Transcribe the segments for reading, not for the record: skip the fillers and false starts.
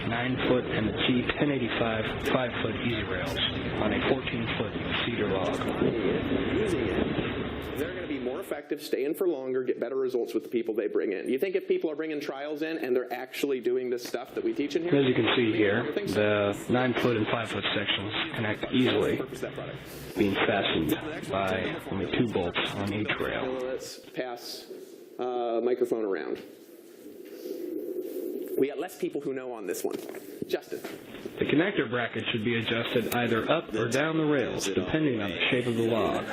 9-foot and the T1085 5-foot easy rails on a 14-foot cedar log. They're going to be more effective, stay in for longer, get better results with the people they bring in. You think if people are bringing trials in and they're actually doing this stuff that we teach in here? As you can see here, the 9-foot and 5-foot sections connect easily, being fastened by only 2 bolts on each rail. Let's pass microphone around. We got less people who know on this one. Justin. The connector bracket should be adjusted either up or down the rails, depending on the shape of the log.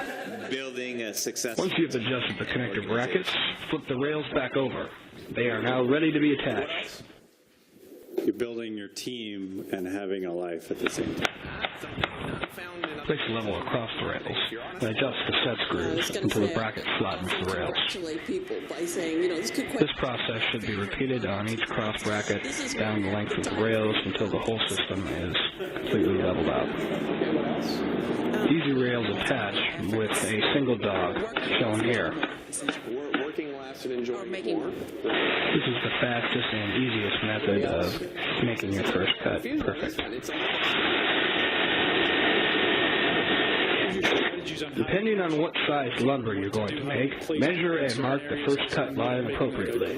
Building a successful. Once you've adjusted the connector brackets, flip the rails back over. They are now ready to be attached. You're building your team and having a life at the same time. Place the level across the rails and adjust the set screws until the bracket flattens the rails. This process should be repeated on each cross bracket down the length of the rails until the whole system is completely leveled out. Easy rails attach with a single dog, shown here. This is the fastest and easiest method of making your first cut perfect. Depending on what size lumber you're going to make, measure and mark the first cut line appropriately.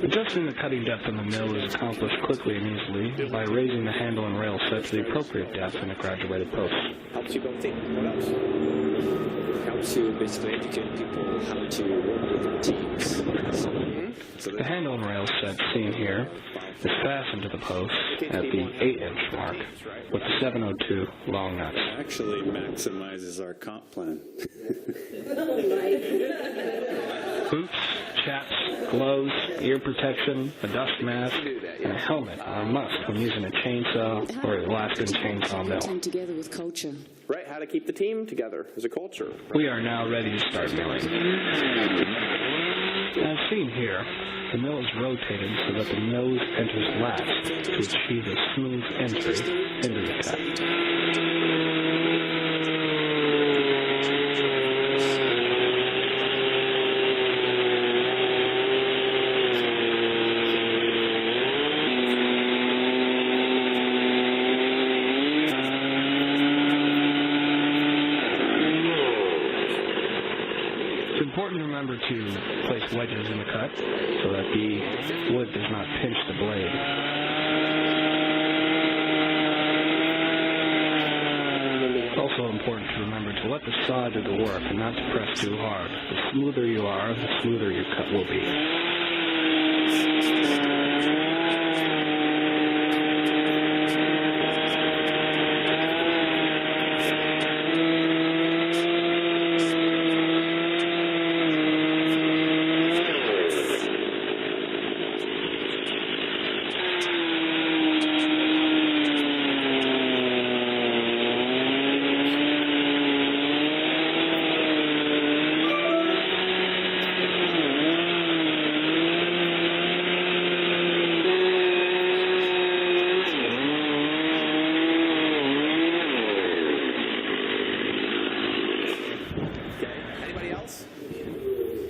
Adjusting the cutting depth on the mill is accomplished quickly and easily by raising the handle and rail set to the appropriate depth in a graduated post. Helps you build team. What else? Helps you basically educate people how to work with teams. The handle and rail set seen here is fastened to the post at the 8-inch mark with the 702 long nuts. Actually maximizes our comp plan. Boots, chaps, gloves, ear protection, a dust mask, and a helmet are a must when using a chainsaw or a Alaskan chainsaw mill. Together with culture. Right, how to keep the team together as a culture. We are now ready to start milling. As seen here, the mill is rotated so that the nose enters last to achieve a smooth entry into the cut. It's important to remember to place wedges in the cut so that the wood does not pinch the blade. It's also important to remember to let the saw do the work and not to press too hard. The smoother you are, the smoother your cut will be.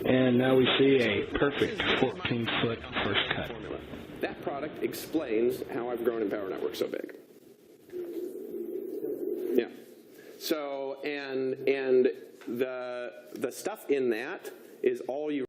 And now we see a perfect 14-foot first cut. That product explains how I've grown in Power Network so big. Yeah. So, and the stuff in that is all you